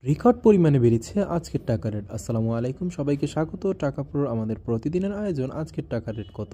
Record পরিমাণে বেড়েছে আজকের টাকা রেট। আসসালামু আলাইকুম, সবাইকে স্বাগত টাকা প্রোর আমাদের প্রতিদিনের আয়োজন। আজকের টাকা রেট কত?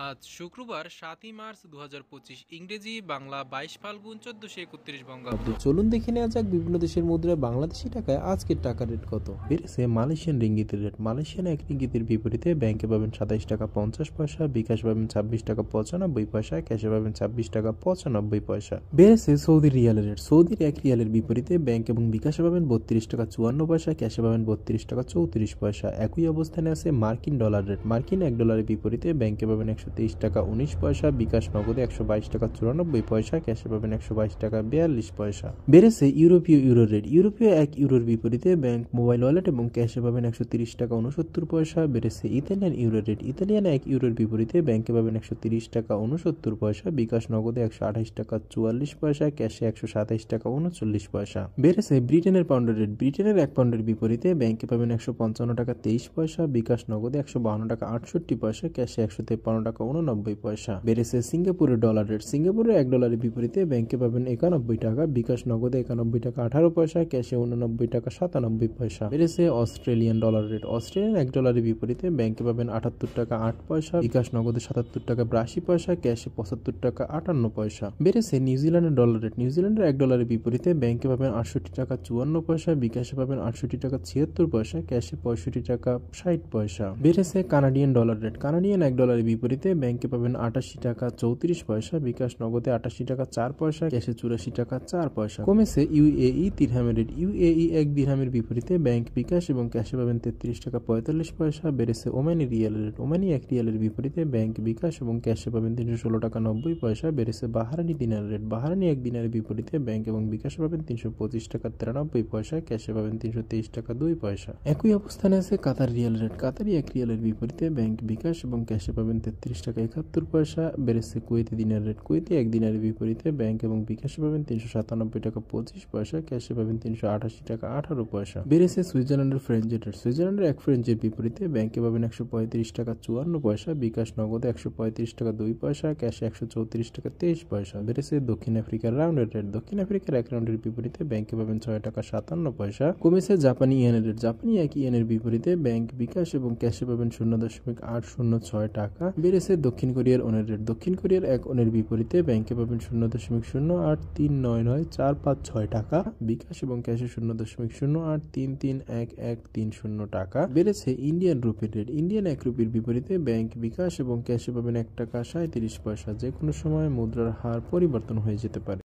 আজ শুক্রবার ৭ই মার্চ ২০২৫ ইংরেজি বাংলা ২২ ফাল্গুন ১৪৩১ বঙ্গাব্দ। চলুন দেখে নেওয়া যাক বিভিন্ন দেশের মুদ্রায় বাংলাদেশি টাকায় আজকের টাকা রেট কত। বেড়েছে মালয়েশিয়ান রিঙ্গিতের রেট। মালয়েশিয়ান এক রিঙ্গিতের বিপরীতে ব্যাংকে পাবেন ২৭ টাকা ৫০ পয়সা, বিকাশ পাবেন ২৬ টাকা ৯৫ পয়সা, ক্যাশে পাবেন ২৬ টাকা ৯৫ পয়সা। বেড়েছে সৌদি রিয়ালের রেট। সৌদির এক রিয়ালের বিপরীতে ব্যাংক এবং বিকাশে পাবেন ৩২ টাকা ৫৪ পয়সা, ক্যাশে পাবেন ৩২ টাকা ৩৪ পয়সা। একই অবস্থানে আছে মার্কিন ডলার রেট। মার্কিন এক ডলারের বিপরীতে ব্যাংকে পাবেন ১২৩ টাকা ১৯ পয়সা, বিকাশ নগদে ১২২ টাকা ৯৪ পয়সা, ক্যাশে পাবেন ১২২ টাকা ৪২ পয়সা। বেড়েছে ইউরোপীয় ইউরো রেট। ইউরোপীয় এক ইউরোর বিপরীতে ব্যাংক, মোবাইল ওয়ালেট এবং ক্যাশে পাবেন ১৩০ টাকা ৬৯ পয়সা। বেড়েছে ইতালিয়ান ইউরো রেট। ইতালিয়ান এক ইউরোর বিপরীতে ব্যাংকে পাবেন ১৩০ টাকা ৬৯ পয়সা, বিকাশ নগদে ১২৮ টাকা ৪৪ পয়সা, ক্যাশে ১২৭ টাকা ৩৯ পয়সা। বেড়েছে ব্রিটেনের পাউন্ডের রেট। ব্রিটেনের এক পাউন্ডের বিপরীতে ব্যাংকে পাবেন ১৫৫ টাকা ২৩ পয়সা, বিকাশ নগদে ১৫২ টাকা ৬৮ পয়সা, ক্যাশে ১৫৩ টাকা ৮৯ পয়সা। বেড়েছে সিঙ্গাপুরের ডলার রেট। সিঙ্গাপুরের এক ডলারের বিপরীতে ব্যাংকে পাবেন ৯১ টাকা, বিকাশ নগদে ৯১ টাকা ১৮ পয়সা, ক্যাশে ৮৯ টাকা ৯৭ পয়সা। বেড়েছে অস্ট্রেলিয়ান ডলার রেট। অস্ট্রেলিয়ান এক ডলারের বিপরীতে ব্যাংকে পাবেন ৭৮ টাকা ৮ পয়সা, বিকাশ নগদে ৭৭ টাকা ৮২ পয়সা, ক্যাশে ৭৫ টাকা ৫৮ পয়সা। বেড়েছে নিউজিল্যান্ডের ডলার রেট। নিউজিল্যান্ডের এক ডলারের বিপরীতে ব্যাংকে পাবেন ৬৮ টাকা ৫৪ পয়সা, বিকাশে পাবেন ৬৮ টাকা ৭৬ পয়সা, ক্যাশে ৬৫ টাকা ৬০ পয়সা। বেড়েছে কানাডিয়ান ডলার রেট। কানাডিয়ান এক ডলারের বিপরীতে ব্যাংকে পাবেন ৮৮ টাকা ৩৪ পয়সা, বিকাশ নগদে ৮৮ টাকা ৪ পয়সা, ক্যাশে ৮৪ টাকা ৪ পয়সা। কমেছে ইউএই দিরহামের রেট। ইউএই এক দিরহামের বিপরীতে ব্যাংক, বিকাশ এবং ক্যাশে পাবেন ৩৩ টাকা ৪৫ পয়সা। বেড়েছে ওমানি রিয়ালের রেট। ওমানি এক রিয়ালের বিপরীতে ব্যাংক, বিকাশ এবং ক্যাশে পাবেন ৩১৬ টাকা ৯০ পয়সা। বেড়েছে বাহারানি দিনার রেট। বাহারানি এক দিনারের বিপরীতে ব্যাংক এবং বিকাশে পাবেন ৩২৫ টাকা ৯৩ পয়সা, ক্যাশে পাবেন ৩২৩ টাকা ২ পয়সা। একই অবস্থানে আছে কাতার রিয়াল রেট। কাতারি এক রিয়ালের বিপরীতে ব্যাংক, বিকাশ এবং ক্যাশে পাবেন ৩৩ টাকা ৭১ পয়সা। বেড়েছে কুয়েতি দিনার রেট। কুয়েতি এক দিনারের বিপরীতে ব্যাংক এবং বিকাশে পাবেন ৩৯৭ টাকা ২৫ পয়সা, ক্যাশে পাবেন ৩৮৮ টাকা ১৮ পয়সা। বেড়েছে সুইজারল্যান্ডের ফ্রেঞ্চের রেট। সুইজারল্যান্ডের এক ফ্রেঞ্চের বিপরীতে ব্যাংকে পাবেন ১৩৫ টাকা ৫৪ পয়সা, বিকাশ নগদে ১৩৫ টাকা ২ পয়সা, ক্যাশে ১৩৪ টাকা ২৩ পয়সা। বেড়েছে দক্ষিণ আফ্রিকার রাউন্ডের রেট। দক্ষিণ আফ্রিকার এক রাউন্ডের বিপরীতে ব্যাংকে পাবেন ৬ টাকা ৫৭ পয়সা। কমেছে জাপানি ইয়েনের রেট। জাপানি এক ইয়েনের বিপরীতে ব্যাংক, বিকাশ এবং ক্যাশে পাবেন ০.৮০৬ টাকা। বেড়েছে দক্ষিণ কোরিয়ার ওনের রেট। দক্ষিণ কোরিয়ার এক ওনের বিপরীতে ব্যাংকে পাবেন ০.০৮৩৯৯৪৫৬ টাকা, বিকাশ এবং ক্যাশে ০.০৮৩৩১১৩০ টাকা। বেড়েছে ইন্ডিয়ান রুপির রেট। ইন্ডিয়ান এক রুপির বিপরীতে ব্যাংক, বিকাশ এবং ক্যাশে পাবেন ১ টাকা ৩৭ পয়সা। যে কোনো সময় মুদ্রার হার পরিবর্তন হয়ে যেতে পারে।